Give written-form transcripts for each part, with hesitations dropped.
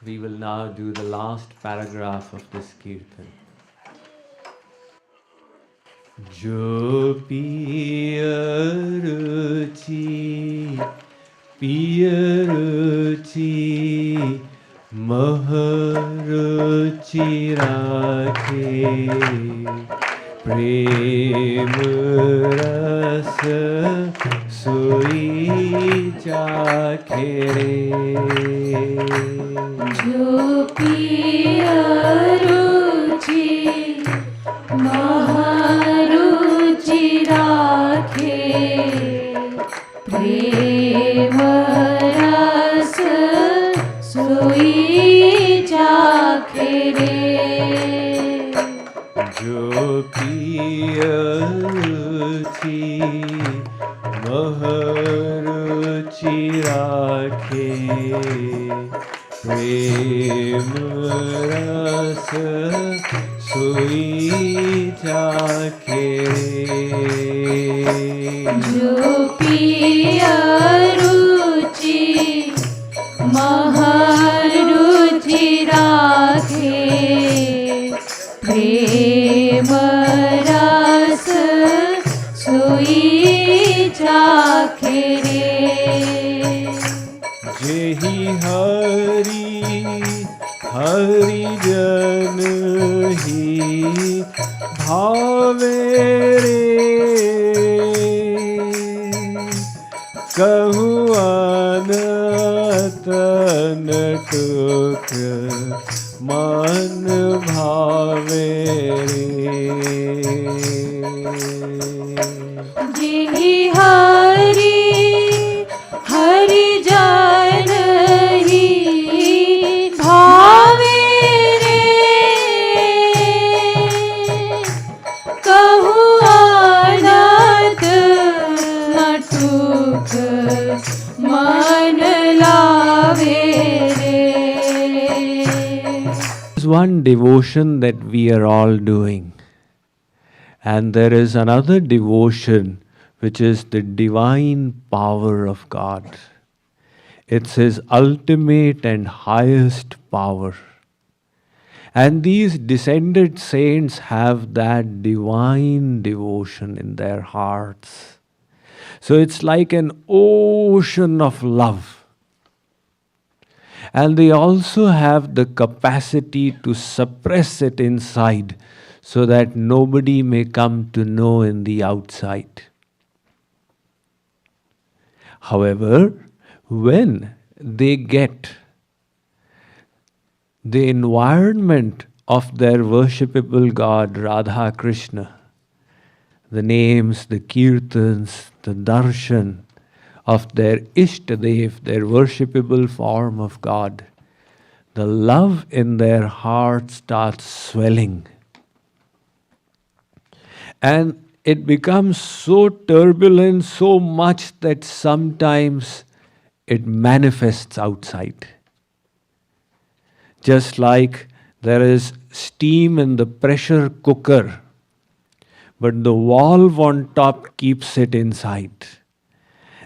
We will now do the last paragraph of this kirtan. Jo Piya Ruchi, Piya Ruchi, Maha Ruchi Rakhey, Prem Rasa Soi Chakhe Jo Piya Ruchi, Maharuchi Rakhey, Prem Rasa Soi Chakhe Jo Piya Ruchi, Maharuchi Rakhey, Prem Rasa Soi Chakhe. Jo Piya Ruchi, Maharuchi Rakhey, Prem Rasa Soi Chakhe Jehi Hari Hari Jan hi bhave re, kahu anat natuk man bhave re. जेहि हरि हरि जानहि भावे रे, कहु आनत नटुक मन लावे रे. There's one devotion that we are all doing, and there is another devotion which is the divine power of God. It's His ultimate and highest power. And these descended saints have that divine devotion in their hearts. So it's like an ocean of love. And they also have the capacity to suppress it inside so that nobody may come to know in the outside. However, when they get the environment of their worshipable God, Radha Krishna, the names, the kirtans, the darshan of their Ishtadev, their worshipable form of God, the love in their heart starts swelling. And it becomes so turbulent, so much that sometimes it manifests outside. Just like there is steam in the pressure cooker, but the valve on top keeps it inside.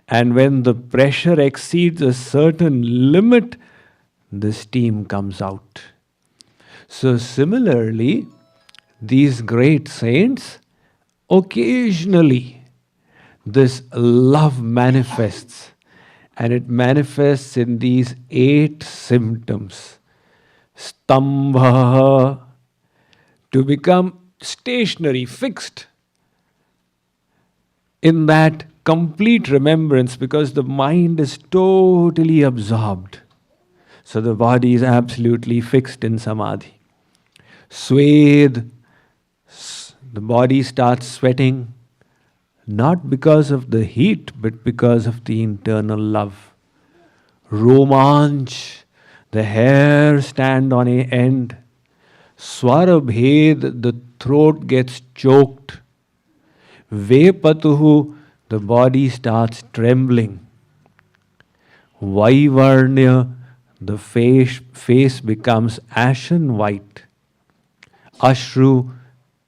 And when the pressure exceeds a certain limit, the steam comes out. So similarly, these great saints, occasionally this love manifests, and it manifests in these 8 symptoms. Stambha, to become stationary, fixed in that complete remembrance, because the mind is totally absorbed. So the body is absolutely fixed in samadhi. Swed, the body starts sweating, not because of the heat, but because of the internal love. Romanch, the hair stand on a end. Swarabhed, the throat gets choked. Vepatuhu, the body starts trembling. Vaivarnya, the face becomes ashen white. Ashru,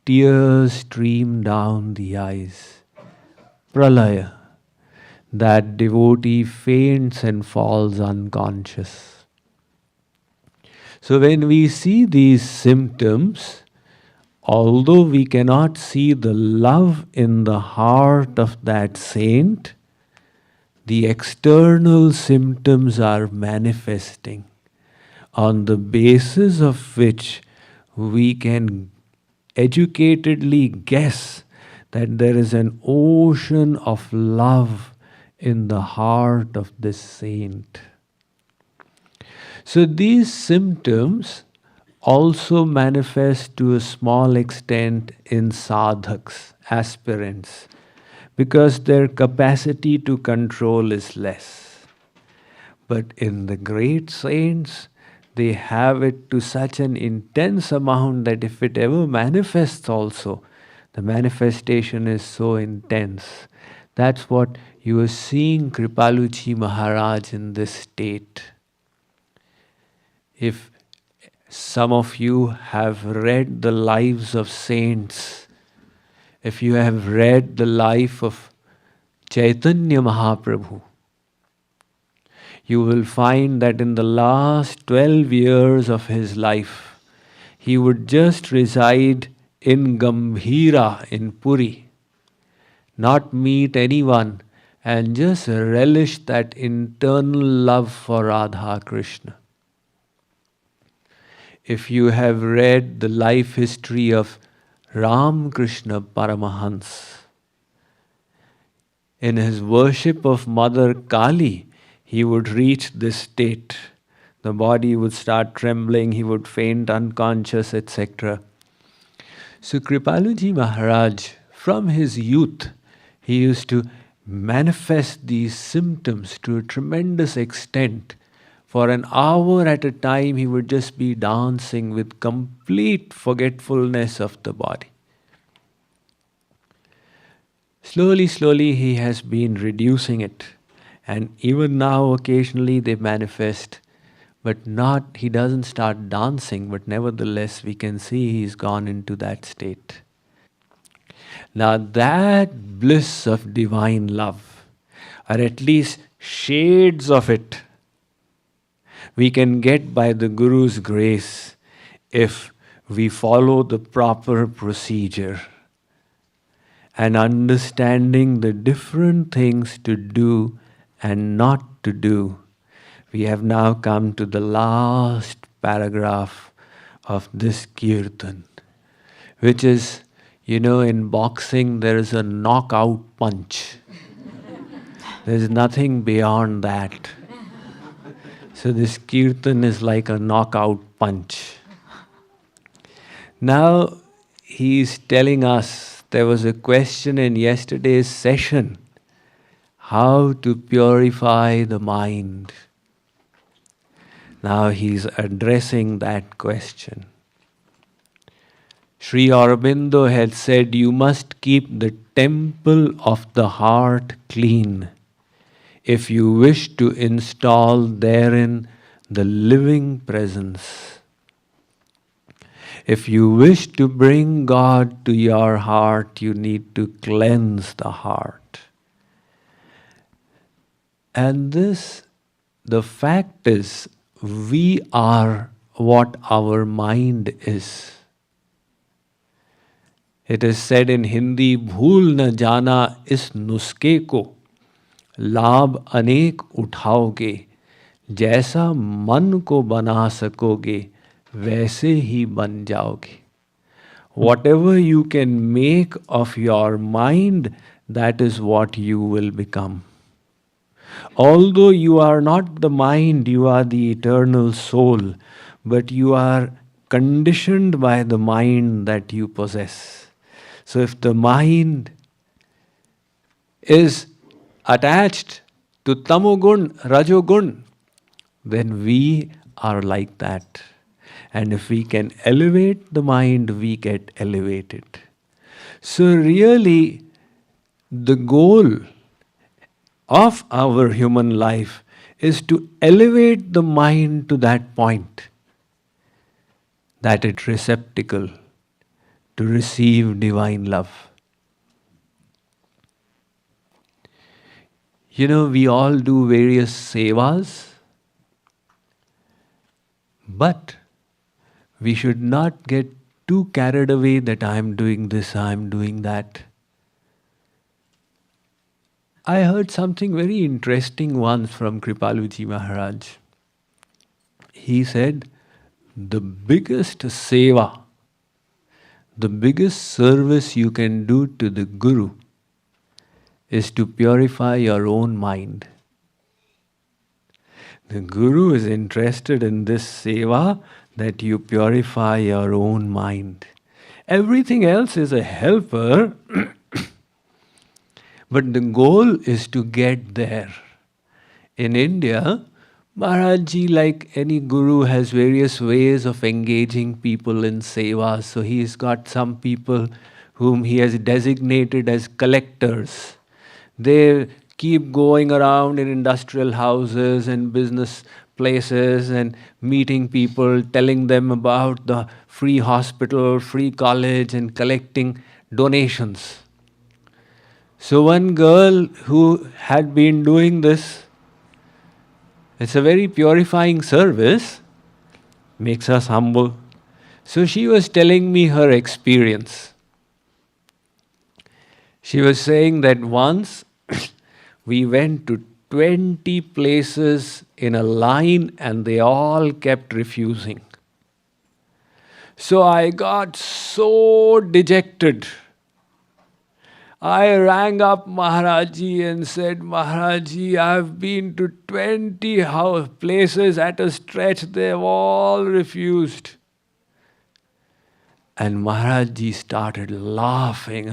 tears stream down the eyes. Pralaya, that devotee faints and falls unconscious. So when we see these symptoms, although we cannot see the love in the heart of that saint, the external symptoms are manifesting, on the basis of which we can educatedly guess that there is an ocean of love in the heart of this saint. So these symptoms also manifest to a small extent in sadhaks, aspirants, because their capacity to control is less. But in the great saints, they have it to such an intense amount that if it ever manifests also, the manifestation is so intense. That's what you are seeing Kripaluji Maharaj in this state. If some of you have read the lives of saints, if you have read the life of Chaitanya Mahaprabhu, you will find that in the last 12 years of his life, he would just reside in Gambhira in Puri, not meet anyone, and just relish that internal love for Radha Krishna. If you have read the life history of Ram Krishna Paramahans, in his worship of Mother Kali, he would reach this state. The body would start trembling, he would faint unconscious, etc. So Kripaluji Maharaj, from his youth, he used to manifest these symptoms to a tremendous extent. For an hour at a time, he would just be dancing with complete forgetfulness of the body. Slowly, slowly, he has been reducing it. And even now, occasionally, they manifest. But not, he doesn't start dancing, but nevertheless, we can see he's gone into that state. Now, that bliss of divine love, or at least shades of it, we can get by the Guru's grace if we follow the proper procedure and understanding the different things to do and not to do. We have now come to the last paragraph of this keertan, which is, in boxing there is a knockout punch. There is nothing beyond that. So this keertan is like a knockout punch. Now he is telling us, there was a question in yesterday's session, how to purify the mind. Now he's addressing that question. Sri Aurobindo had said, you must keep the temple of the heart clean if you wish to install therein the living presence. If you wish to bring God to your heart, you need to cleanse the heart. And the fact is, we are what our mind is. It is said in Hindi, bhool na jana is nuske ko, लाभ अनेक उठाओगे, जैसा मन को बना सकोगे वैसे ही बन जाओगे. Whatever you can make of your mind, that is what you will become. Although you are not the mind, you are the eternal soul, but you are conditioned by the mind that you possess. So if the mind is attached to tamogun, rajogun, then we are like that. And if we can elevate the mind, we get elevated. So really, the goal of our human life is to elevate the mind to that point, that it's receptacle to receive divine love. We all do various sevas, but We should not get too carried away that I am doing this, I am doing that. I heard something very interesting once from Kripaluji Maharaj. He said, the biggest seva, the biggest service you can do to the Guru is to purify your own mind. The Guru is interested in this seva, that you purify your own mind. Everything else is a helper, but the goal is to get there. In India, Maharajji, like any guru, has various ways of engaging people in seva. So he's got some people whom he has designated as collectors. They keep going around in industrial houses and business places and meeting people, telling them about the free hospital, free college, and collecting donations. So one girl who had been doing this, it's a very purifying service, makes us humble. So she was telling me her experience. She was saying that once we went to 20 places in a line and they all kept refusing. So I got so dejected. I rang up Maharajji and said, Maharajji, I've been to 20 places at a stretch, they've all refused. And Maharajji started laughing.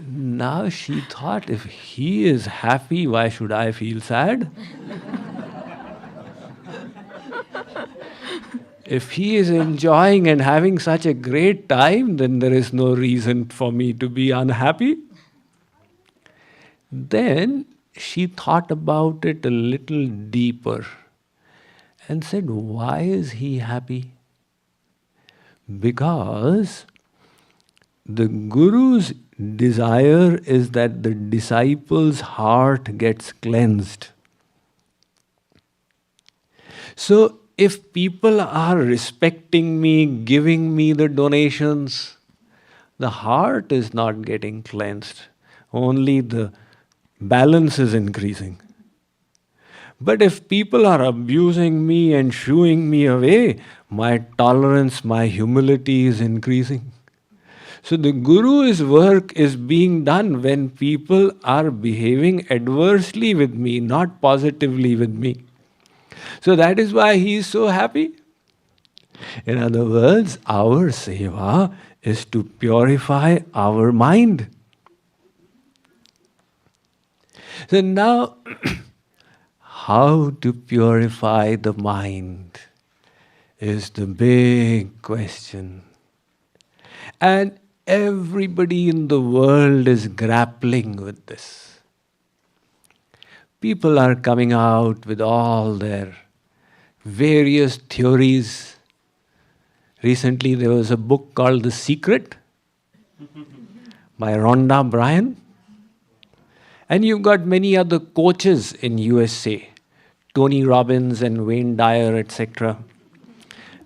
Now she thought, if he is happy, why should I feel sad? If he is enjoying and having such a great time, then there is no reason for me to be unhappy. Then she thought about it a little deeper and said, why is he happy? Because the Guru's desire is that the disciple's heart gets cleansed. So if people are respecting me, giving me the donations, the heart is not getting cleansed. Only the balance is increasing. But if people are abusing me and shooing me away, my tolerance, my humility is increasing. So the Guru's work is being done when people are behaving adversely with me, not positively with me. So that is why he is so happy. In other words, our seva is to purify our mind. So now, how to purify the mind is the big question. And everybody in the world is grappling with this. People are coming out with all their various theories. Recently there was a book called The Secret by Rhonda Bryan. And you've got many other coaches in USA, Tony Robbins and Wayne Dyer, etc.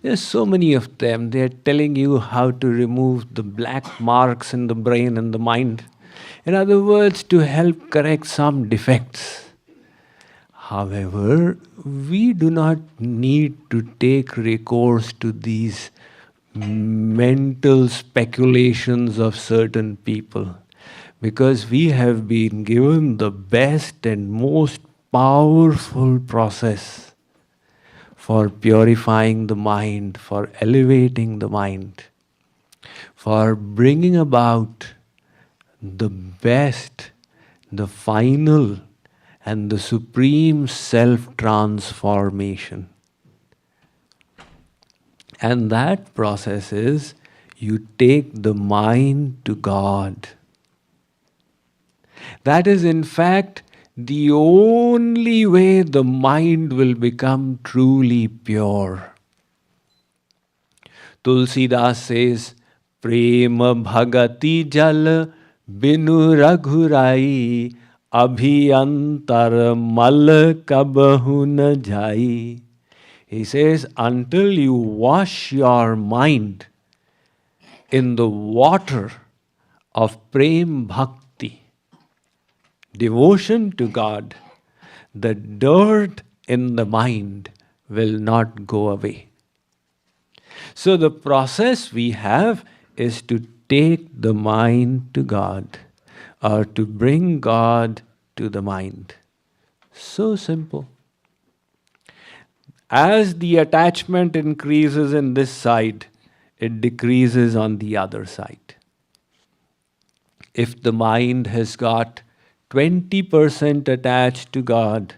There's so many of them. They're telling you how to remove the black marks in the brain and the mind. In other words, to help correct some defects. However, we do not need to take recourse to these mental speculations of certain people, because we have been given the best and most powerful process for purifying the mind, for elevating the mind, for bringing about the best, the final, and the supreme self-transformation. And that process is, you take the mind to God. That is in fact the only way the mind will become truly pure. Tulsidas says, Prema bhagati jal binu raghurai abhiyantar mal kabahu na jai. He says, until you wash your mind in the water of prem bhakti, devotion to God, the dirt in the mind will not go away. So the process we have is to take the mind to God, or to bring God to the mind. So simple. As the attachment increases in this side, it decreases on the other side. If the mind has got 20% attached to God,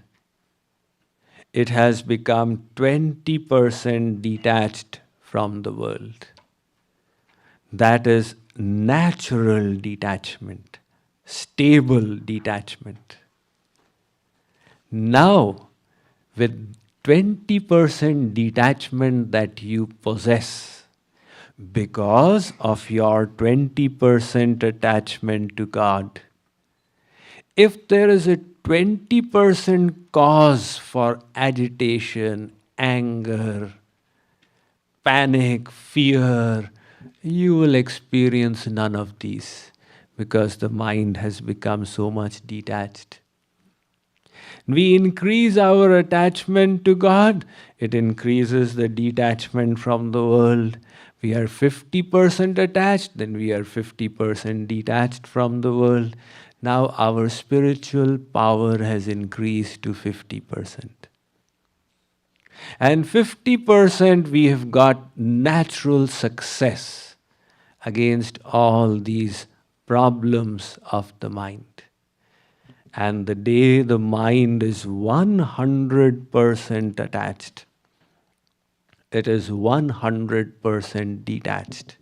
it has become 20% detached from the world. That is natural detachment, stable detachment. Now, with 20% detachment that you possess, because of your 20% attachment to God, if there is a 20% cause for agitation, anger, panic, fear, you will experience none of these because the mind has become so much detached. We increase our attachment to God, it increases the detachment from the world. We are 50% attached, then we are 50% detached from the world. Now our spiritual power has increased to 50%. And 50% we have got natural success against all these problems of the mind. And the day the mind is 100% attached, it is 100% detached.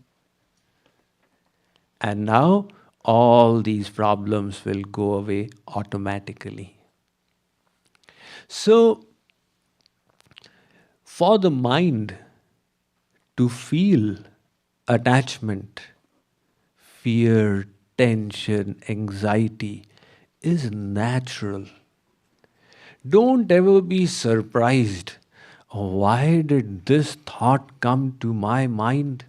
And now all these problems will go away automatically. So, for the mind to feel attachment, fear, tension, anxiety is natural. Don't ever be surprised. Why did this thought come to my mind?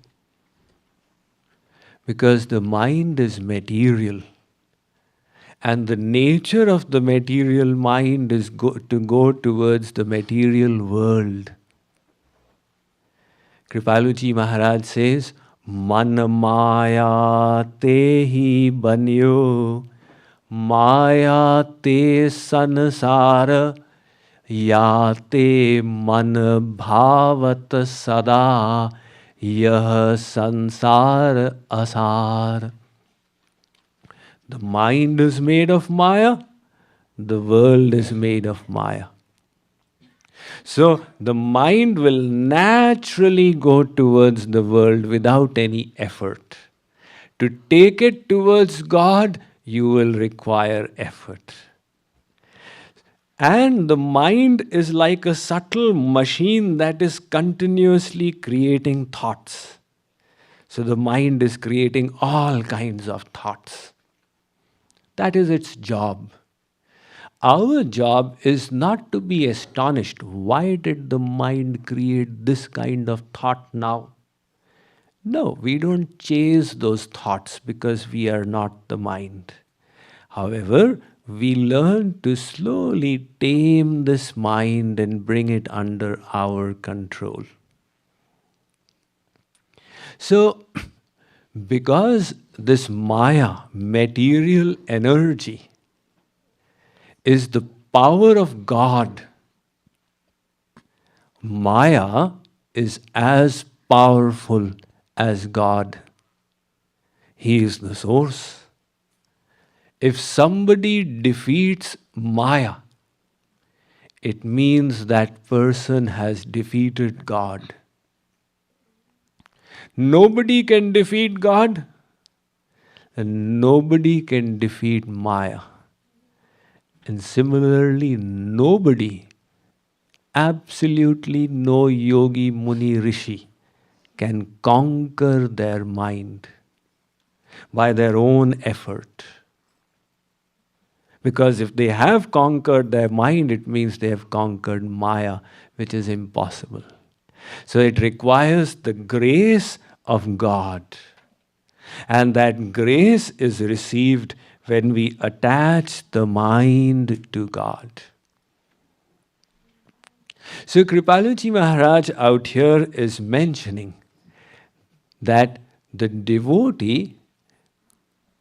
Because the mind is material. And the nature of the material mind is to go towards the material world. Kripaluji Maharaj says, Man maya te hi banyo, maya te sansara, ya te man bhavat sada, yah sansar asar. The mind is made of Maya, the world is made of Maya. So the mind will naturally go towards the world without any effort. To take it towards God, you will require effort. And the mind is like a subtle machine that is continuously creating thoughts. So the mind is creating all kinds of thoughts. That is its job. Our job is not to be astonished. Why did the mind create this kind of thought now? No, we don't chase those thoughts because we are not the mind. However, we learn to slowly tame this mind and bring it under our control. So, because this Maya, material energy, is the power of God, Maya is as powerful as God. He is the source. If somebody defeats Maya, it means that person has defeated God. Nobody can defeat God, and nobody can defeat Maya. And similarly, nobody, absolutely no yogi, muni, rishi can conquer their mind by their own effort. Because if they have conquered their mind, it means they have conquered Maya, which is impossible. So it requires the grace of God. And that grace is received when we attach the mind to God. So Kripaluji Maharaj out here is mentioning that the devotee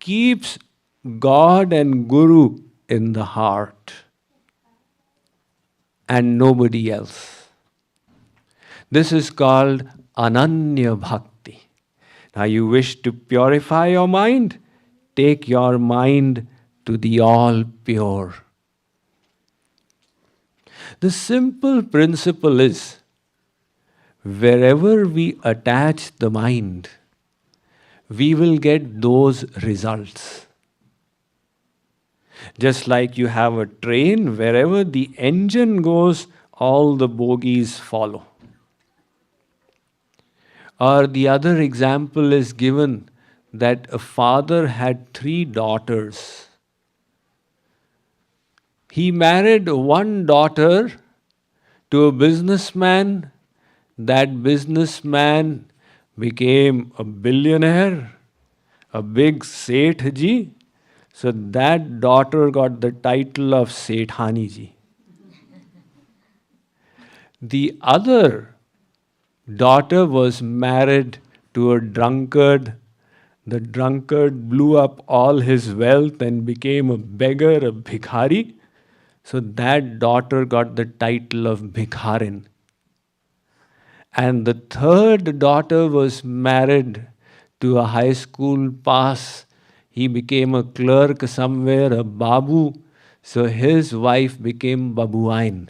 keeps God and Guru in the heart and nobody else. This is called Ananya Bhakti. Now you wish to purify your mind? Take your mind to the all pure. The simple principle is, wherever we attach the mind, we will get those results. Just like you have a train, wherever the engine goes, all the bogies follow. Or the other example is given that a father had 3 daughters. He married one daughter to a businessman. That businessman became a billionaire, a big Sethji. So that daughter got the title of Sethani ji. The other daughter was married to a drunkard. The drunkard blew up all his wealth and became a beggar, a bhikhari. So that daughter got the title of Bhikharin. And the third daughter was married to a high school pass. He became a clerk somewhere, a babu. So his wife became Babuain.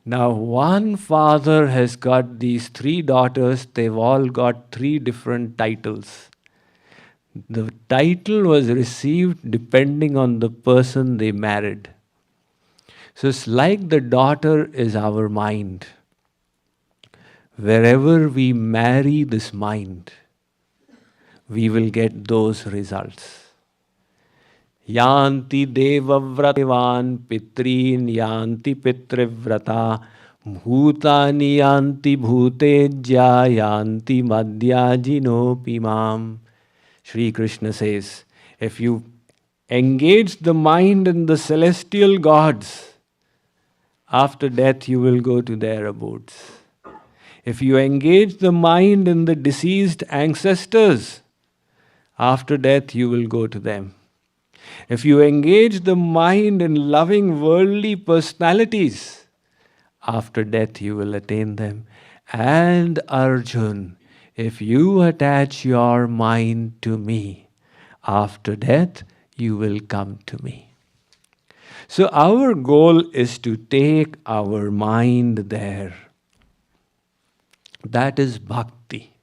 Now one father has got these 3 daughters. They've all got 3 different titles. The title was received depending on the person they married. So it's like the daughter is our mind. Wherever we marry this mind, we will get those results. Yanti devavratevan pitrin yanti pitrivrata bhutani yanti bhutejya yanti madhyajino pimam. Sri Krishna says, if you engage the mind in the celestial gods, after death you will go to their abodes. If you engage the mind in the deceased ancestors, after death you will go to them. If you engage the mind in loving worldly personalities, after death you will attain them. And Arjun, if you attach your mind to me, after death you will come to me. So our goal is to take our mind there. That is bhakti.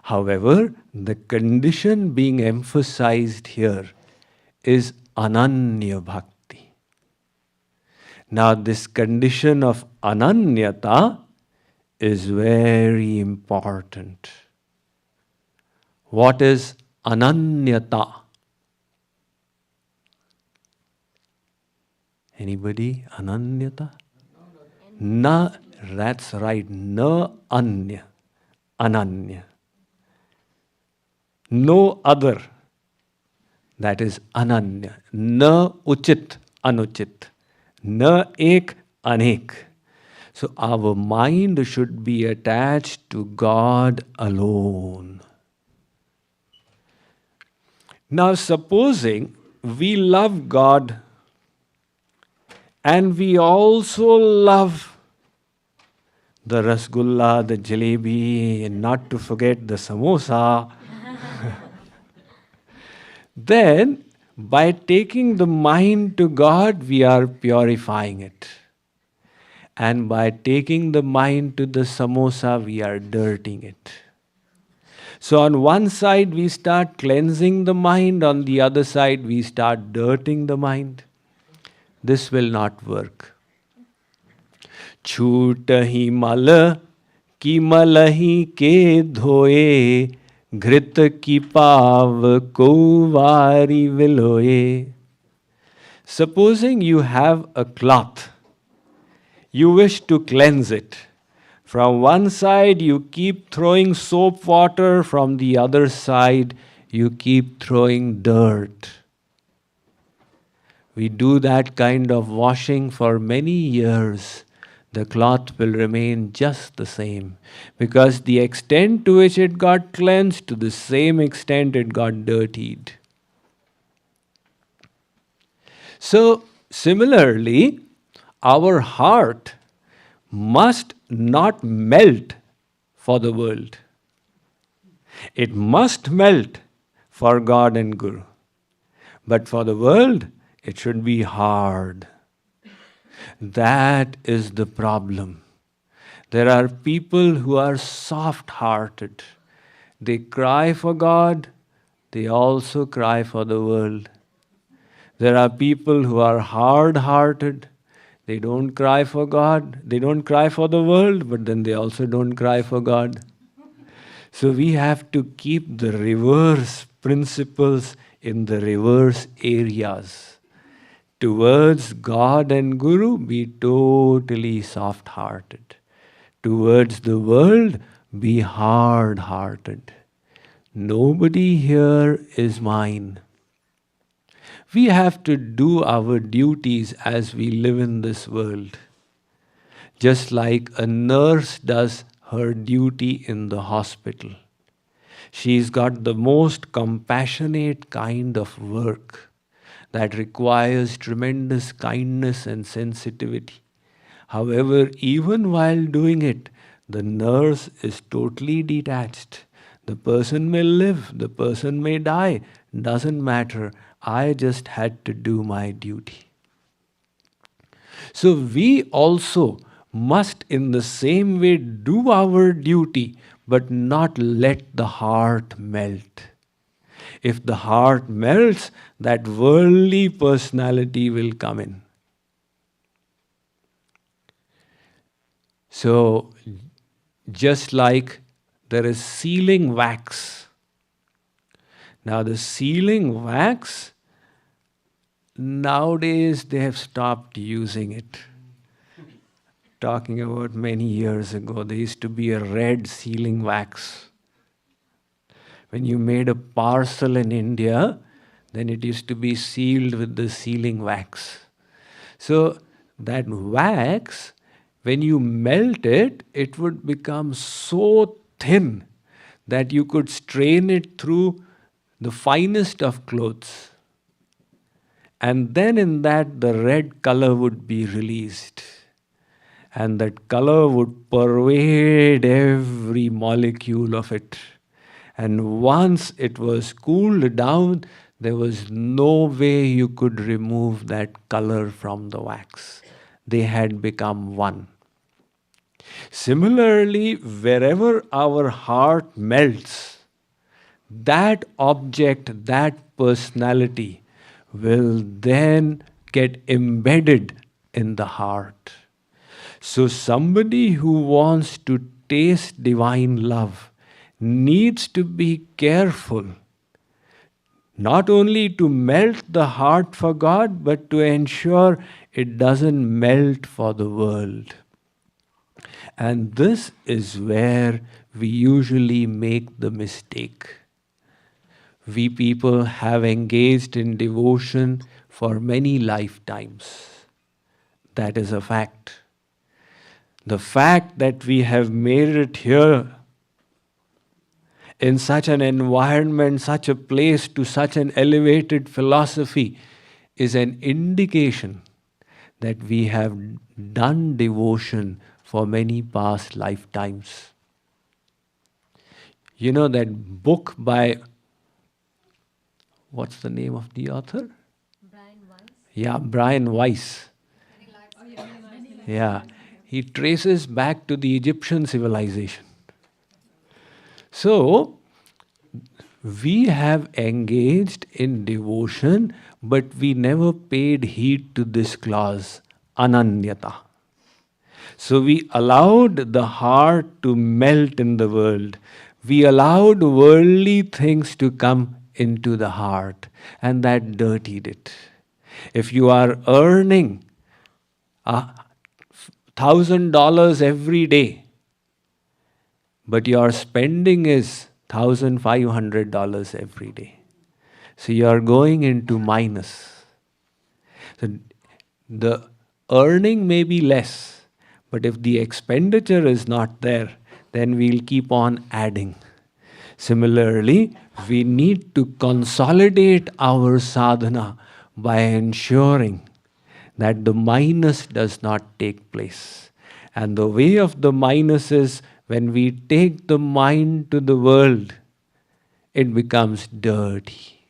However, the condition being emphasized here is ananya bhakti. Now this condition of ananyata is very important. What is ananyata? Anybody? Ananyata? Na, that's right. Na anya. Ananya. No other. That is ananya. Na uchit, anuchit. Na ek, anek. So our mind should be attached to God alone. Now supposing we love God and we also love the rasgulla, the jalebi, and not to forget the samosa. Then, by taking the mind to God, we are purifying it. And by taking the mind to the samosa, we are dirtying it. So on one side, we start cleansing the mind. On the other side, we start dirtying the mind. This will not work. Chutahi mala ki malahi ke dhoye Ghrita ki pav ko vari viloye. Supposing you have a cloth, you wish to cleanse it. From one side you keep throwing soap water, from the other side you keep throwing dirt. We do that kind of washing for many years. The cloth will remain just the same, because the extent to which it got cleansed, to the same extent it got dirtied. So, similarly, our heart must not melt for the world. It must melt for God and Guru. But for the world, it should be hard. That is the problem. There are people who are soft-hearted. They cry for God, they also cry for the world. There are people who are hard-hearted. They don't cry for God, they don't cry for the world, but then they also don't cry for God. So we have to keep the reverse principles in the reverse areas. Towards God and Guru, be totally soft-hearted. Towards the world, be hard-hearted. Nobody here is mine. We have to do our duties as we live in this world. Just like a nurse does her duty in the hospital. She's got the most compassionate kind of work that requires tremendous kindness and sensitivity. However, even while doing it, the nurse is totally detached. The person may live, the person may die, doesn't matter. I just had to do my duty. So we also must in the same way do our duty, but not let the heart melt. If the heart melts, that worldly personality will come in. So, just like there is sealing wax. Now the sealing wax, nowadays they have stopped using it. Talking about many years ago, there used to be a red sealing wax. When you made a parcel in India, then it used to be sealed with the sealing wax. So that wax, when you melt it, it would become so thin that you could strain it through the finest of clothes. And then in that, the red color would be released. And that color would pervade every molecule of it. And once it was cooled down, there was no way you could remove that color from the wax. They had become one. Similarly, wherever our heart melts, that object, that personality will then get embedded in the heart. So somebody who wants to taste divine love needs to be careful, not only to melt the heart for God, but to ensure it doesn't melt for the world. And this is where we usually make the mistake. We people have engaged in devotion for many lifetimes. That is a fact. The fact that we have made it here in such an environment, such a place, to such an elevated philosophy is an indication that we have done devotion for many past lifetimes. You know that book by, what's the name of the author? Brian Weiss. Yeah, Brian Weiss. Yeah, he traces back to the Egyptian civilization. So, we have engaged in devotion, but we never paid heed to this clause, ananyata. So we allowed the heart to melt in the world. we allowed worldly things to come into the heart, and that dirtied it. If you are earning $1,000 every day, but your spending is $1,500 every day, so you are going into minus. So the earning may be less, but if the expenditure is not there, then we'll keep on adding. Similarly, we need to consolidate our sadhana by ensuring that the minus does not take place. And the way of the minus is when we take the mind to the world, it becomes dirty.